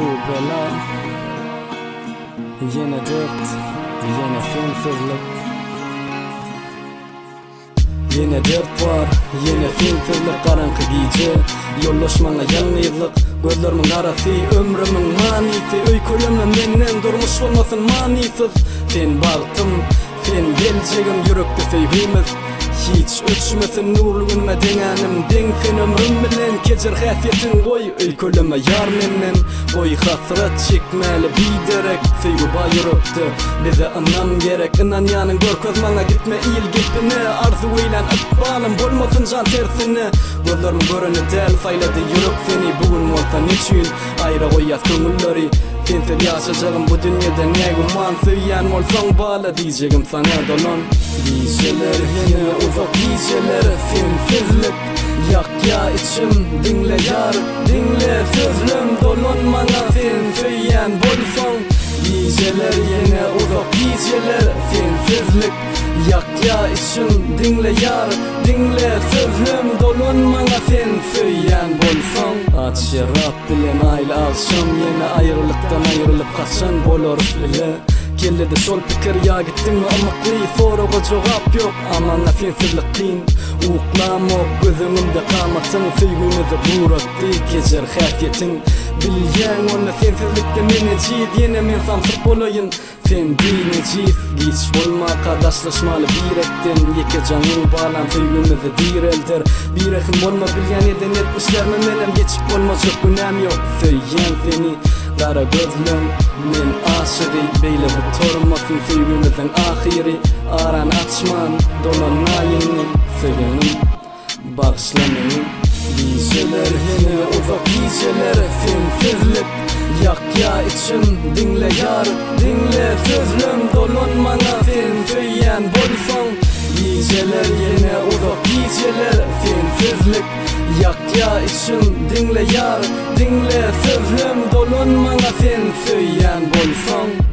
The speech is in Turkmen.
bela Yine dört, yine filmsizlik Yine dört var, yine filmsizlik Karanqı gece, yollaşmana yalnızlık Gözlerimin arası, ömrümün manisi Öykülemle menden durmuş olmasın manisiz Sen baktım, sen geleceğim yürekte sevgimiz Hiç öçmesin nurluğunma deňänim Deň sen ömrüm bilen kejer häsiýetin goý Öýkeleme ýar menden Goý hasrat çekmäli biderek Sevgi baýrykdy bize anam gerek Inan ýanyň görköz maňa gitme il gitme Arzu eýlen ykbalym bolmasyn jan tersine Gözlerimi göreni däl saýlady ýürek seni Bugün bolsa neçin aýra goýýas köňülleri Sensiz ýaşajagym bu dünýede nägumman Sevýän bolsaň bala diýjegim sana dolan Geceler yine uzak geceler sensizlik Yakya içim dinle yar dinle sözlüm dolanmana sen söyleyen bolsan Geceler yine uzak geceler sensizlik Yakya içim dinle yar dinle sözlüm dolanmana sen söyleyen bolsan Aç şerap bilen aýla akşam yine ayrılıktan ayrılıp kaçan boloruz bile Kellede şol pikir ya gittin mi amakly soraga jogap ýok Amana sensizlik kyn uklamok gözümde kamatyň söýgüňizi buratdy kejer häsiýetiň Bilýän onda sensizlikde meni jiz ýene men samsyk bolaýyn Sen dini jiz giç bolma kardaşlaşmaly birekden Ýeke janyň balan söýgüňizi direldir Birekim bolma bilýän eden etmişlermi menem geçip bolmajak günäm ýok Söýýän seni Kara gözlüm, men aşıry beýle bu tormasyn sevgimizin ahiri Aran açman, dolanayını Sevginim, bağışla meni Geceler yine uzak geceler sensizlik Yakya içim dinle yar dinle sözlüm dolanmana sen söyleyen bolsan Geceler yine uzak geceler sensizlik Yakya içim dinle yar dinle sözlüm dolanmana sen söyleyen bolsan